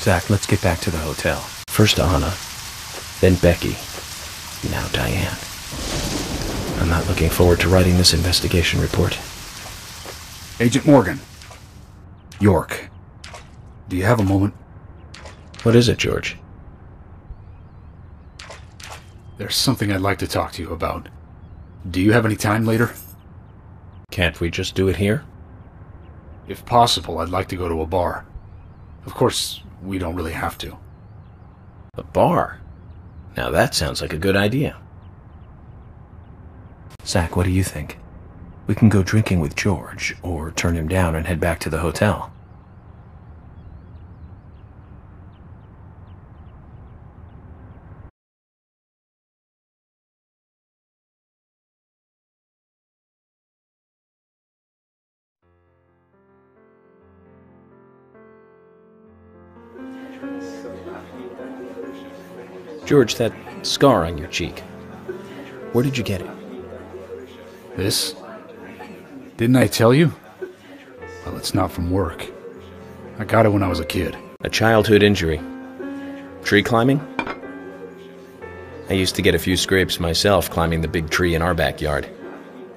Zach, let's get back to the hotel. First Anna, then Becky, now Diane. I'm not looking forward to writing this investigation report. Agent Morgan. York. Do you have a moment? What is it, George? There's something I'd like to talk to you about. Do you have any time later? Can't we just do it here? If possible, I'd like to go to a bar. Of course, we don't really have to. A bar? Now that sounds like a good idea. Zach, what do you think? We can go drinking with George, or turn him down and head back to the hotel. George, that scar on your cheek. Where did you get it? This? Didn't I tell you? Well, it's not from work. I got it when I was a kid. A childhood injury. Tree climbing? I used to get a few scrapes myself climbing the big tree in our backyard.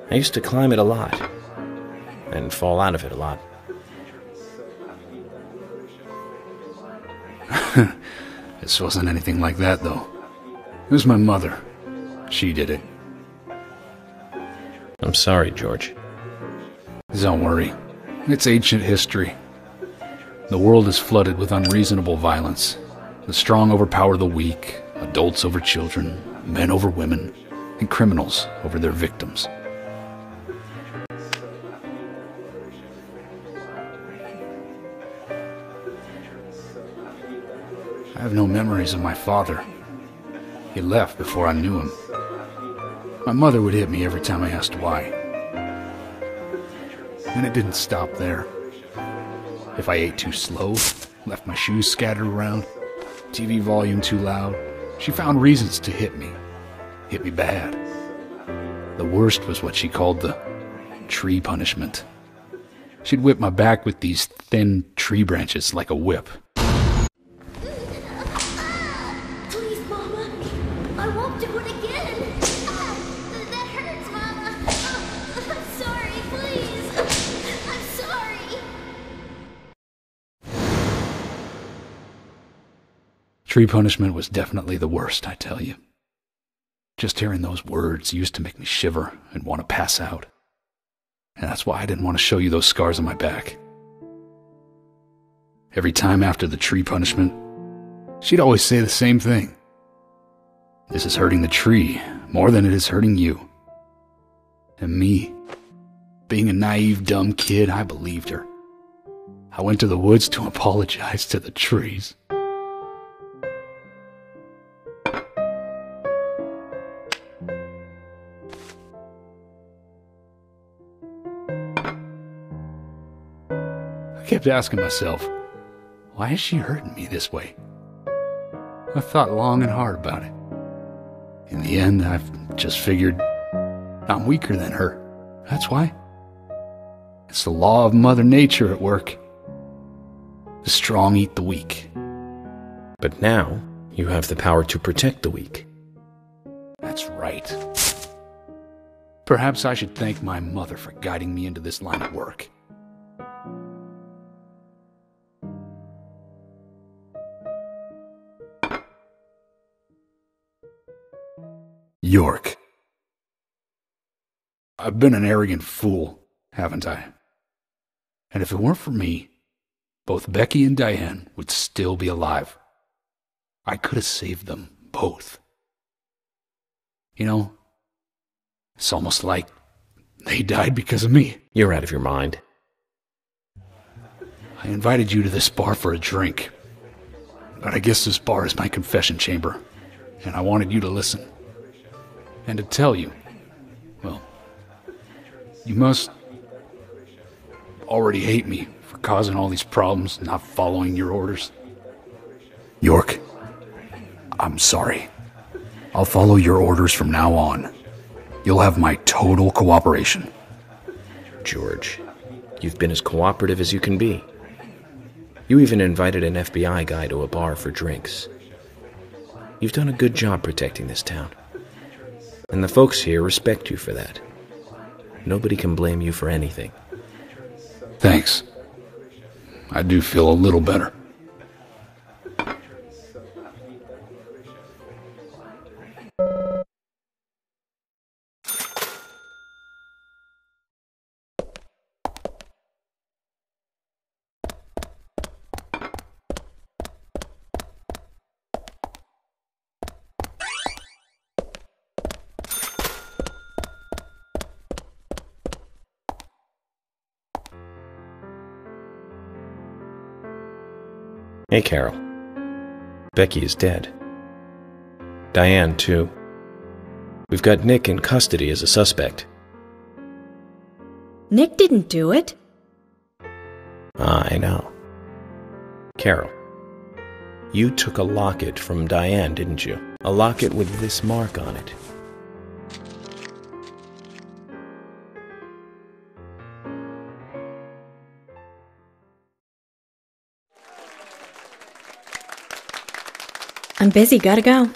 I used to climb it a lot. And fall out of it a lot. This wasn't anything like that, though. It was my mother. She did it. I'm sorry, George. Don't worry. It's ancient history. The world is flooded with unreasonable violence. The strong overpower the weak, adults over children, men over women, and criminals over their victims. I have no memories of my father. He left before I knew him. My mother would hit me every time I asked why. And it didn't stop there. If I ate too slow, left my shoes scattered around, TV volume too loud, she found reasons to hit me. Hit me bad. The worst was what she called the tree punishment. She'd whip my back with these thin tree branches like a whip. Tree punishment was definitely the worst, I tell you. Just hearing those words used to make me shiver and want to pass out. And that's why I didn't want to show you those scars on my back. Every time after the tree punishment, she'd always say the same thing. This is hurting the tree more than it is hurting you. And me, being a naive, dumb kid, I believed her. I went to the woods to apologize to the trees. I kept asking myself, why is she hurting me this way? I thought long and hard about it. In the end, I've just figured I'm weaker than her. That's why. It's the law of Mother Nature at work. The strong eat the weak. But now, you have the power to protect the weak. That's right. Perhaps I should thank my mother for guiding me into this line of work. York. I've been an arrogant fool, haven't I? And if it weren't for me, both Becky and Diane would still be alive. I could have saved them both. You know, it's almost like they died because of me. You're out of your mind. I invited you to this bar for a drink, but I guess this bar is my confession chamber, and I wanted you to listen. And to tell you, well, you must already hate me for causing all these problems, not following your orders. York, I'm sorry. I'll follow your orders from now on. You'll have my total cooperation. George, you've been as cooperative as you can be. You even invited an FBI guy to a bar for drinks. You've done a good job protecting this town. And the folks here respect you for that. Nobody can blame you for anything. Thanks. I do feel a little better. Hey, Carol. Becky is dead. Diane, too. We've got Nick in custody as a suspect. Nick didn't do it. I know. Carol, you took a locket from Diane, didn't you? A locket with this mark on it. I'm busy, gotta go.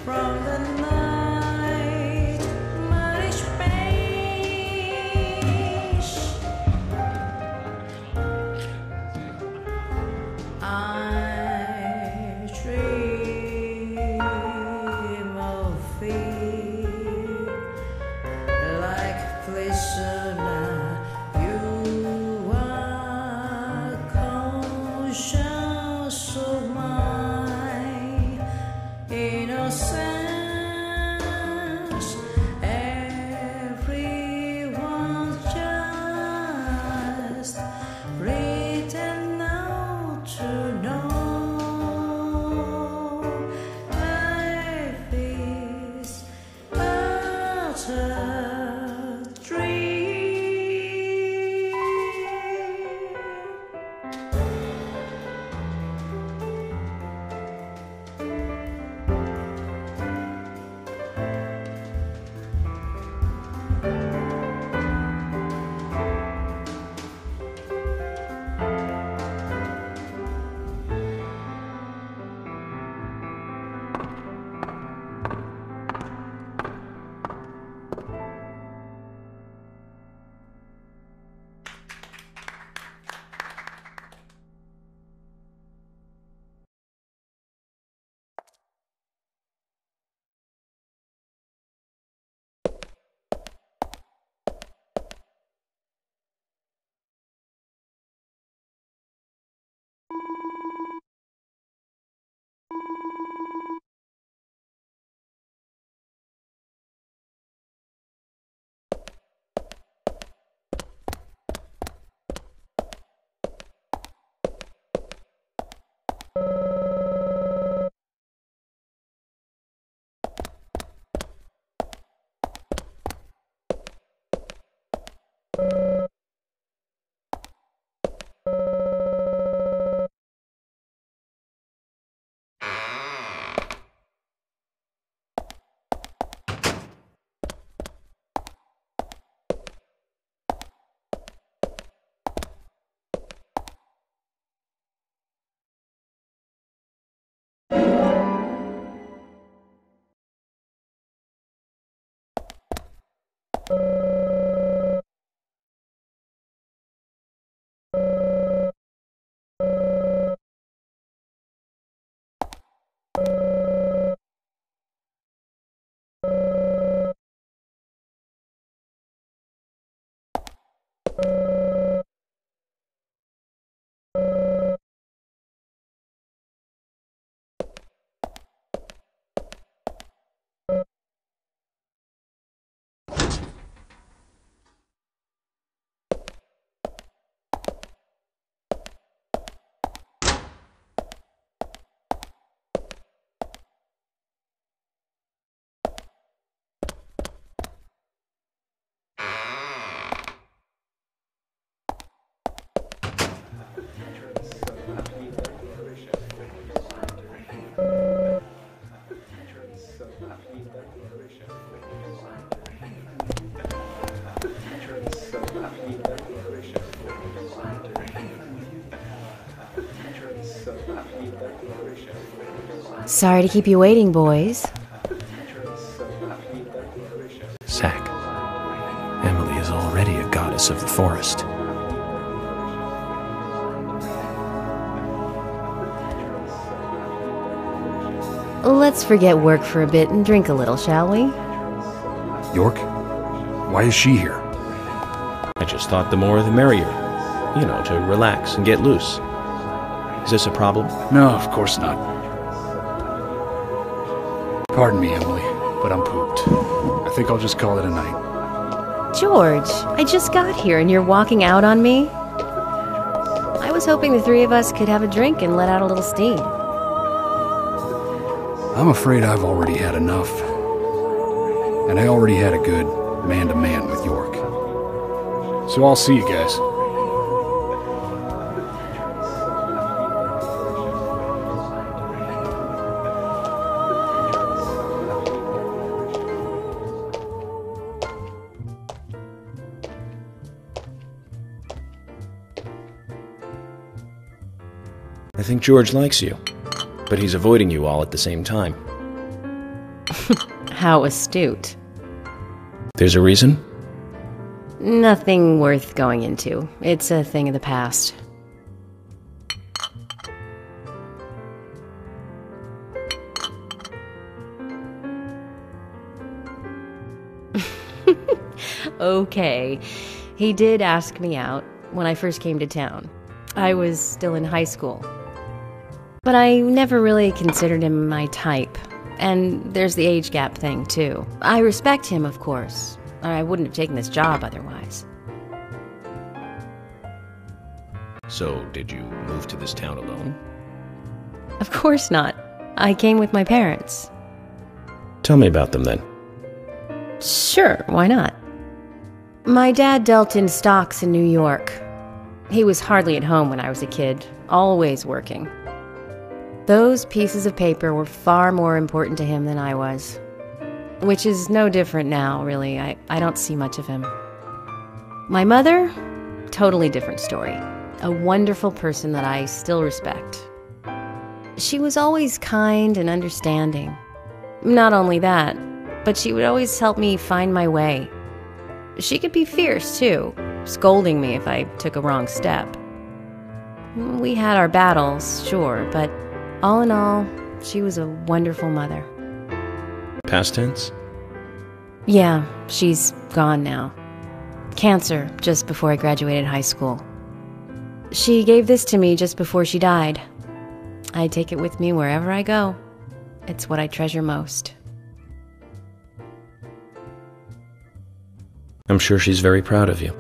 From the night, but it's pain. Sorry to keep you waiting, boys. Zach, Emily is already a goddess of the forest. Let's forget work for a bit and drink a little, shall we? York? Why is she here? I just thought the more the merrier. You know, to relax and get loose. Is this a problem? No, of course not. Pardon me, Emily, but I'm pooped. I think I'll just call it a night. George, I just got here and you're walking out on me? I was hoping the three of us could have a drink and let out a little steam. I'm afraid I've already had enough. And I already had a good man-to-man with York. So I'll see you guys. I think George likes you, but he's avoiding you all at the same time. How astute. There's a reason? Nothing worth going into. It's a thing of the past. Okay. He did ask me out when I first came to town. I was still in high school. But I never really considered him my type. And there's the age gap thing, too. I respect him, of course. I wouldn't have taken this job otherwise. So, did you move to this town alone? Of course not. I came with my parents. Tell me about them then. Sure, why not? My dad dealt in stocks in New York. He was hardly at home when I was a kid, always working. Those pieces of paper were far more important to him than I was. Which is no different now, really. I don't see much of him. My mother? Totally different story. A wonderful person that I still respect. She was always kind and understanding. Not only that, but she would always help me find my way. She could be fierce, too, scolding me if I took a wrong step. We had our battles, sure, but all in all, she was a wonderful mother. Past tense? Yeah, she's gone now. Cancer, just before I graduated high school. She gave this to me just before she died. I take it with me wherever I go. It's what I treasure most. I'm sure she's very proud of you.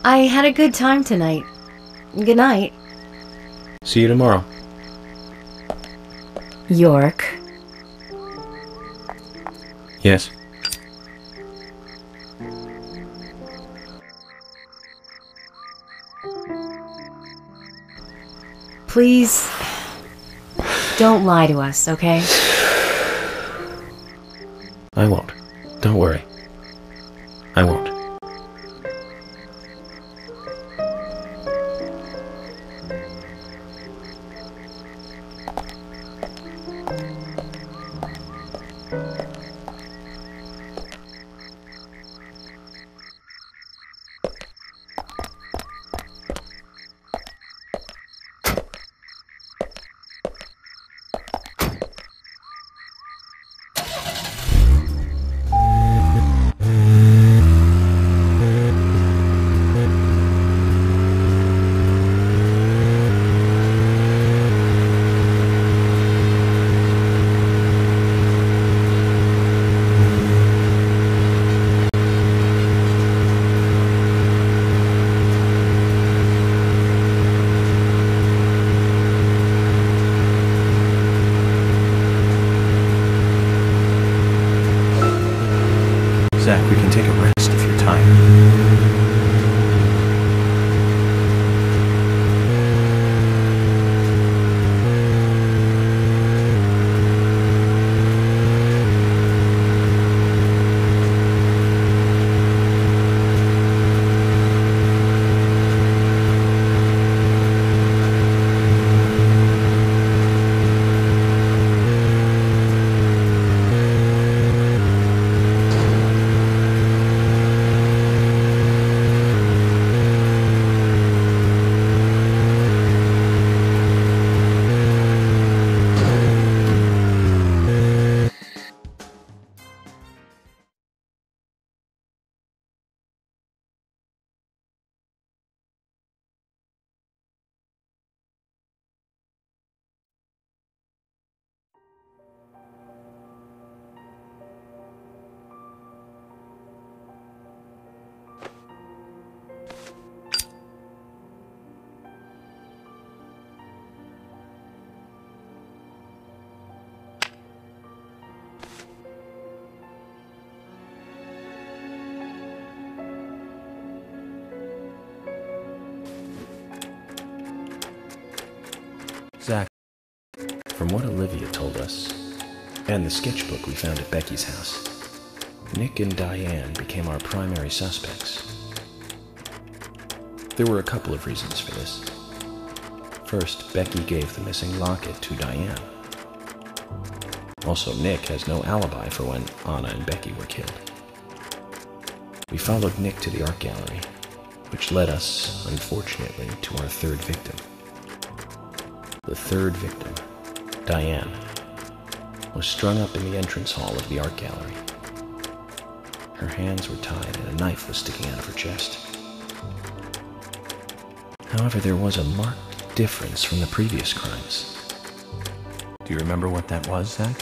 I had a good time tonight. Good night. See you tomorrow. York. Yes? Please, don't lie to us, okay? I won't. Don't worry. I won't. Zach, we can take a rest if you're tired. Zach, from what Olivia told us, and the sketchbook we found at Becky's house, Nick and Diane became our primary suspects. There were a couple of reasons for this. First, Becky gave the missing locket to Diane. Also, Nick has no alibi for when Anna and Becky were killed. We followed Nick to the art gallery, which led us, unfortunately, to our third victim. The third victim, Diane, was strung up in the entrance hall of the art gallery. Her hands were tied and a knife was sticking out of her chest. However, there was a marked difference from the previous crimes. Do you remember what that was, Zach?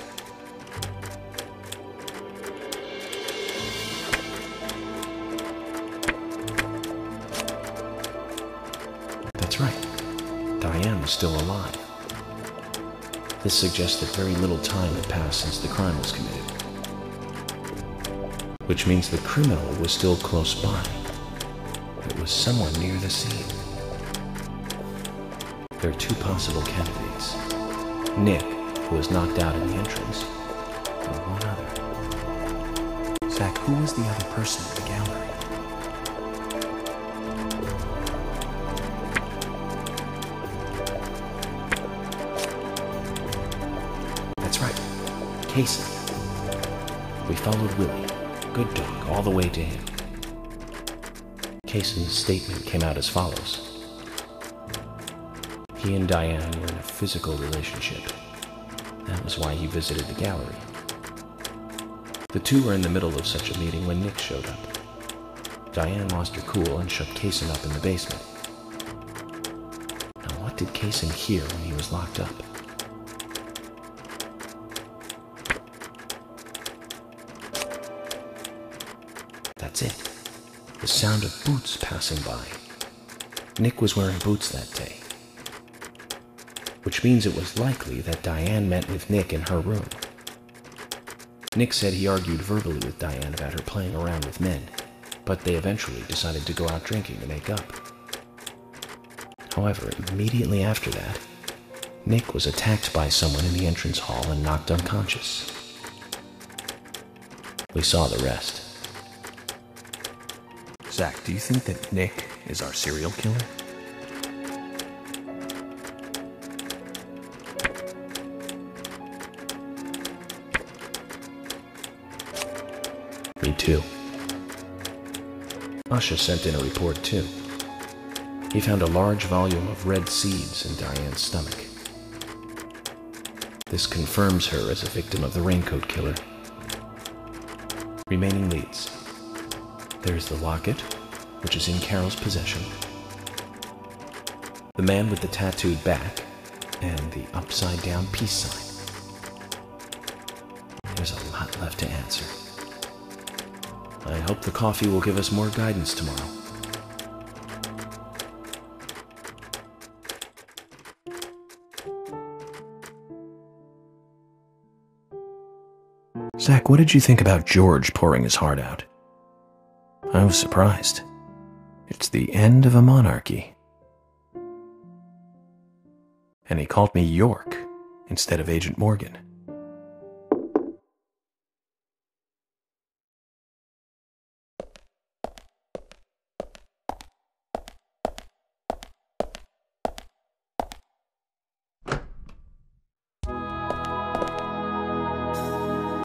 That's right. Diane was still alive. This suggests that very little time had passed since the crime was committed. Which means the criminal was still close by. It was someone near the scene. There are two possible candidates. Nick, who was knocked out in the entrance, and one other. Zach, who was the other person at the gallery? That's right, Casey. We followed Willie, good dog, all the way to him. Casey's statement came out as follows. He and Diane were in a physical relationship. That was why he visited the gallery. The two were in the middle of such a meeting when Nick showed up. Diane lost her cool and shut Casey up in the basement. Now, what did Casey hear when he was locked up? That's it. The sound of boots passing by. Nick was wearing boots that day. Which means it was likely that Diane met with Nick in her room. Nick said he argued verbally with Diane about her playing around with men, but they eventually decided to go out drinking to make up. However, immediately after that, Nick was attacked by someone in the entrance hall and knocked unconscious. We saw the rest. Zach, do you think that Nick is our serial killer? Me too. Usha sent in a report too. He found a large volume of red seeds in Diane's stomach. This confirms her as a victim of the Raincoat Killer. Remaining leads. There's the locket, which is in Carol's possession. The man with the tattooed back, and the upside-down peace sign. There's a lot left to answer. I hope the coffee will give us more guidance tomorrow. Zach, what did you think about George pouring his heart out? I was surprised. It's the end of a monarchy. And he called me York instead of Agent Morgan.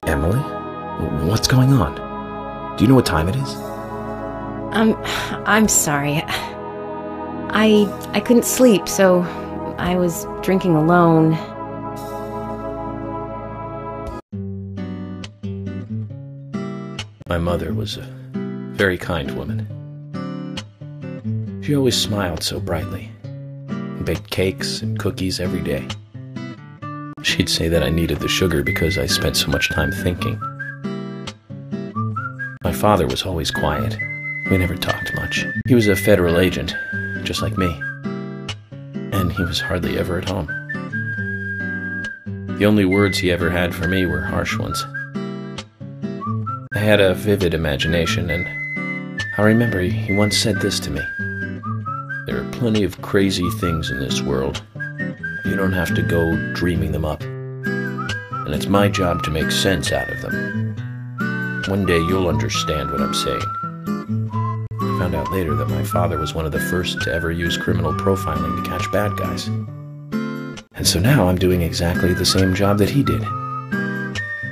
Emily? What's going on? Do you know what time it is? I'm sorry. I couldn't sleep, so I was drinking alone. My mother was a very kind woman. She always smiled so brightly, and baked cakes and cookies every day. She'd say that I needed the sugar because I spent so much time thinking. My father was always quiet. We never talked much. He was a federal agent, just like me. And he was hardly ever at home. The only words he ever had for me were harsh ones. I had a vivid imagination, and I remember he once said this to me. There are plenty of crazy things in this world. You don't have to go dreaming them up. And it's my job to make sense out of them. One day you'll understand what I'm saying. I found out later that my father was one of the first to ever use criminal profiling to catch bad guys. And so now I'm doing exactly the same job that he did.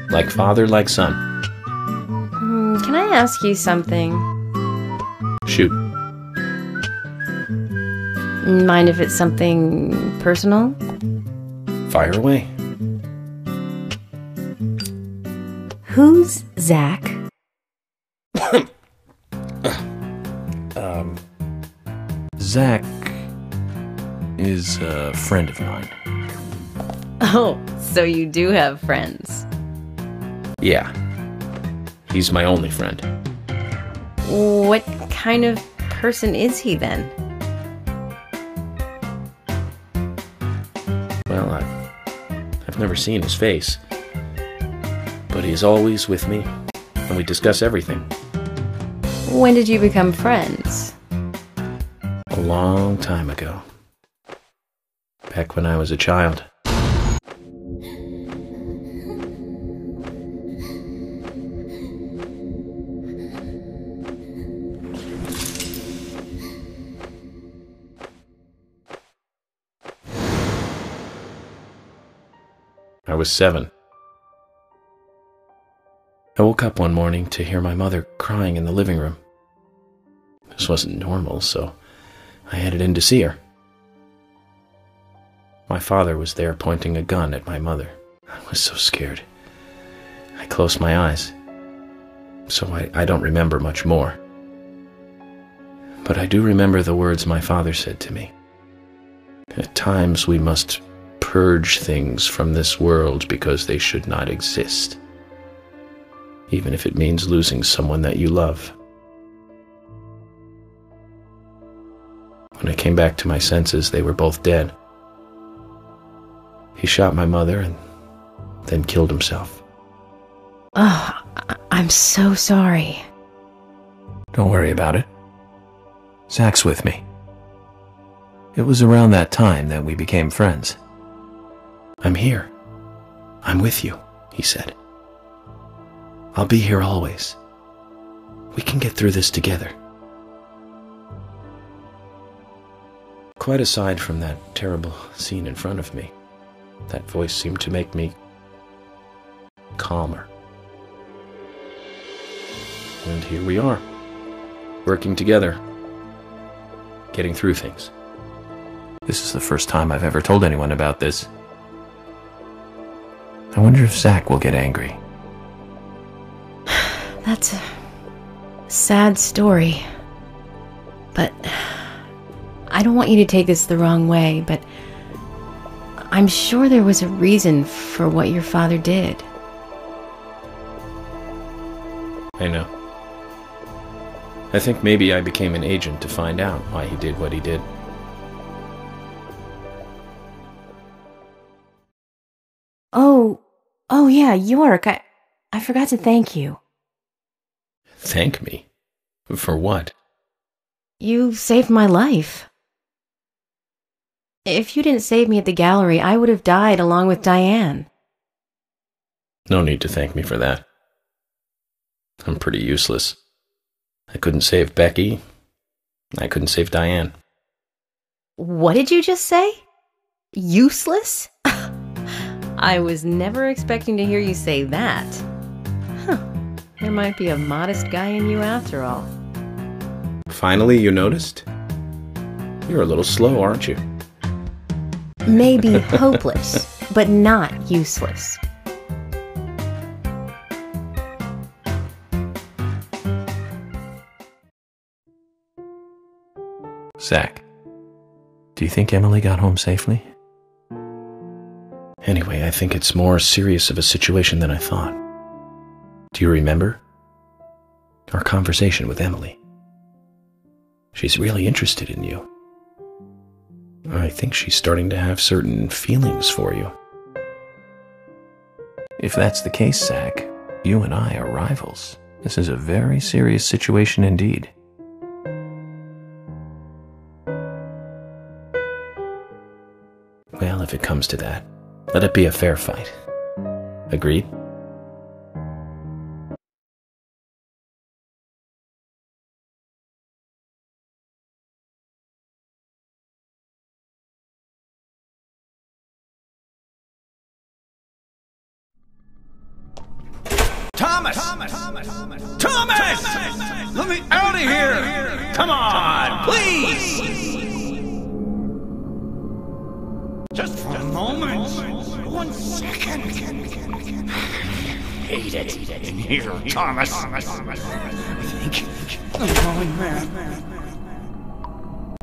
Like father, like son. Can I ask you something? Shoot. Mind if it's something personal? Fire away. Who's Zach? Zach is a friend of mine. Oh, so you do have friends. Yeah. He's my only friend. What kind of person is he then? Well, I've never seen his face. But he's always with me, and we discuss everything. When did you become friends? A long time ago. Back when I was a child. I was 7. I woke up one morning to hear my mother crying in the living room. This wasn't normal, so I headed in to see her. My father was there pointing a gun at my mother. I was so scared. I closed my eyes, so I don't remember much more. But I do remember the words my father said to me. At times we must purge things from this world because they should not exist, even if it means losing someone that you love. When I came back to my senses, they were both dead. He shot my mother and then killed himself. Oh, I'm so sorry. Don't worry about it. Zach's with me. It was around that time that we became friends. I'm here. I'm with you, he said. I'll be here always. We can get through this together. Quite aside from that terrible scene in front of me, that voice seemed to make me calmer. And here we are, working together, getting through things. This is the first time I've ever told anyone about this. I wonder if Zach will get angry. That's a sad story. But I don't want you to take this the wrong way, but I'm sure there was a reason for what your father did. I know. I think maybe I became an agent to find out why he did what he did. Oh yeah, York, I forgot to thank you. Thank me? For what? You saved my life. If you didn't save me at the gallery, I would have died along with Diane. No need to thank me for that. I'm pretty useless. I couldn't save Becky. I couldn't save Diane. What did you just say? Useless? I was never expecting to hear you say that. There might be a modest guy in you after all. Finally, you noticed? You're a little slow, aren't you? Maybe hopeless, but not useless. Zach, do you think Emily got home safely? Anyway, I think it's more serious of a situation than I thought. Do you remember? Our conversation with Emily. She's really interested in you. I think she's starting to have certain feelings for you. If that's the case, Zach, you and I are rivals. This is a very serious situation indeed. Well, if it comes to that, let it be a fair fight. Agreed? Thomas! Thomas! Let me out of here! Come on, please! Just for a moment. 1 second. Hate it in here, Thomas. I think I'm going mad.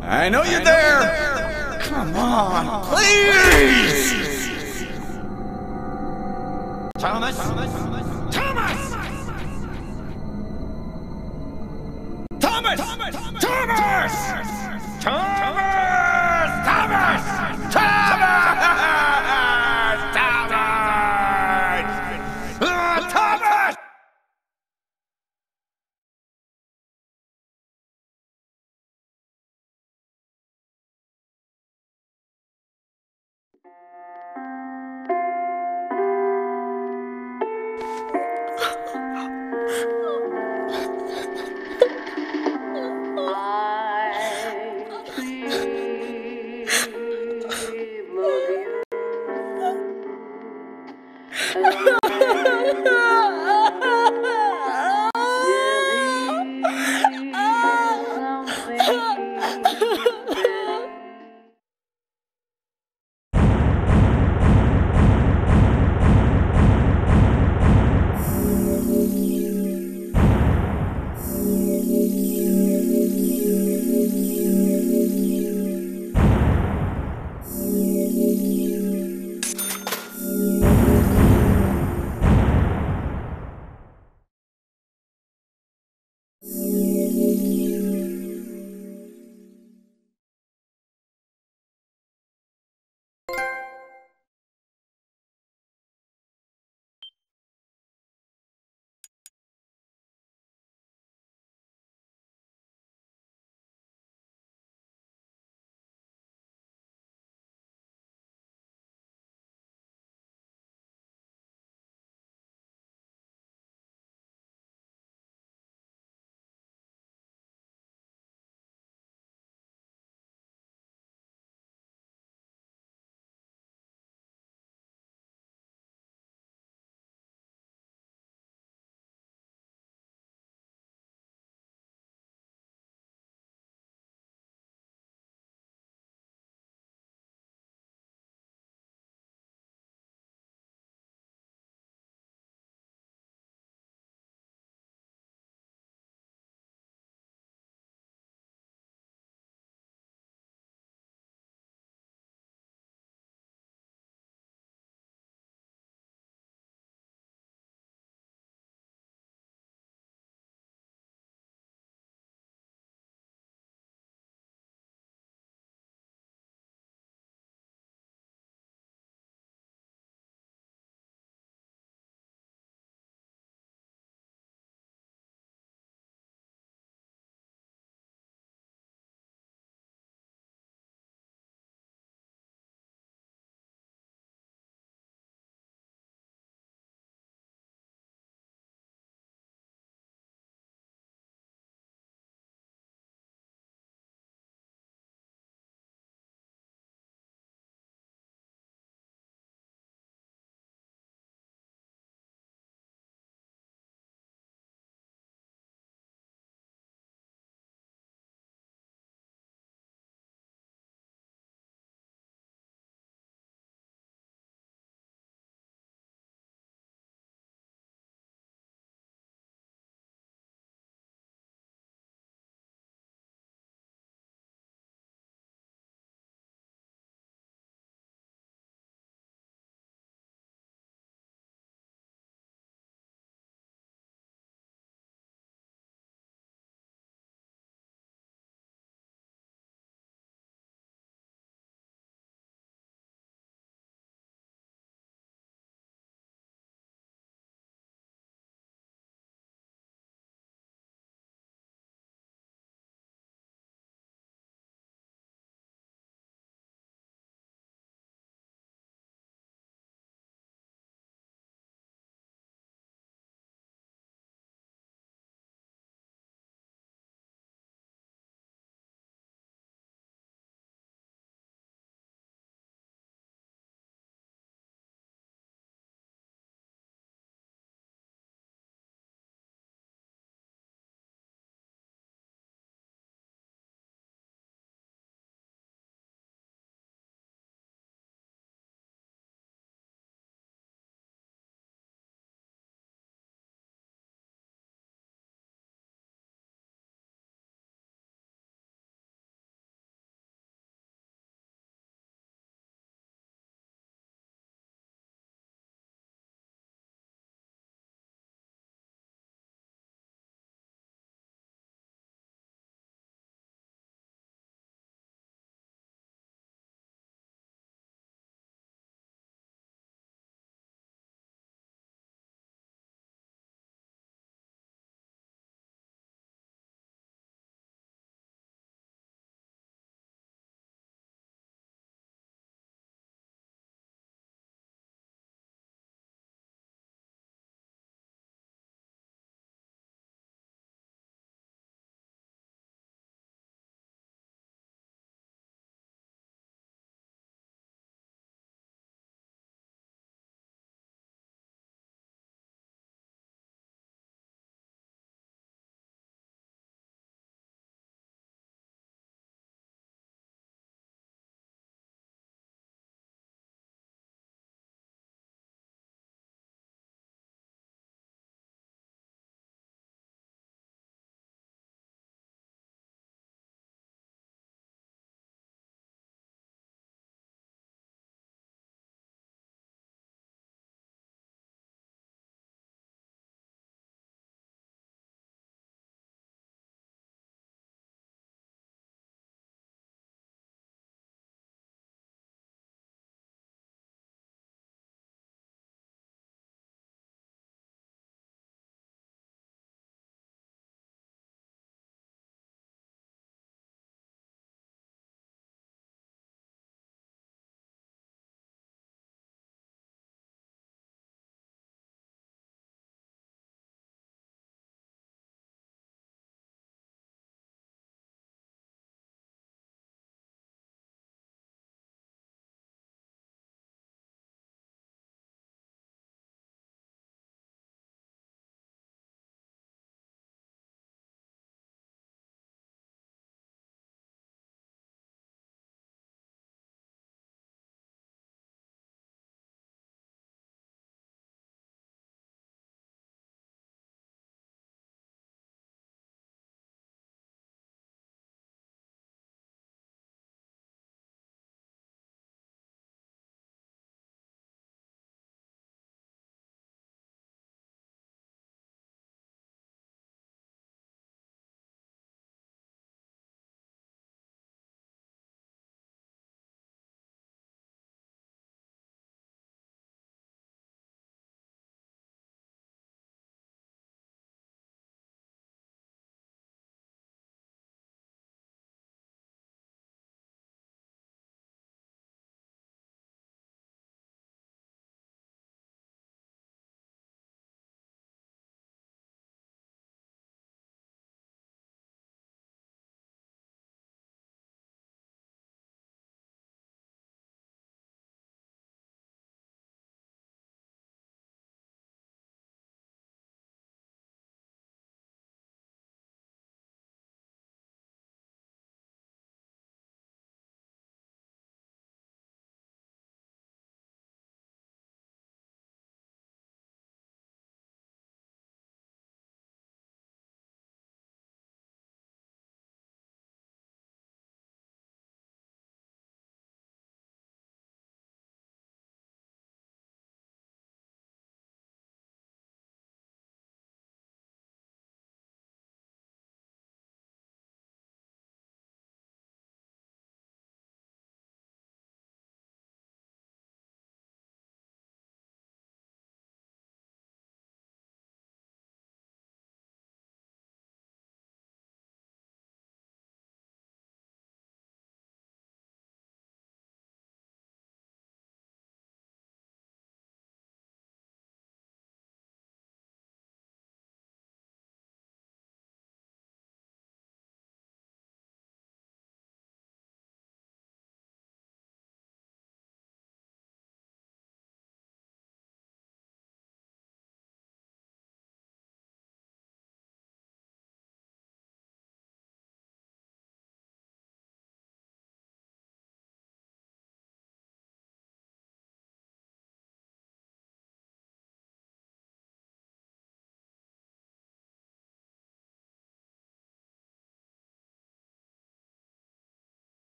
I know you're there! Come on, please! Thomas?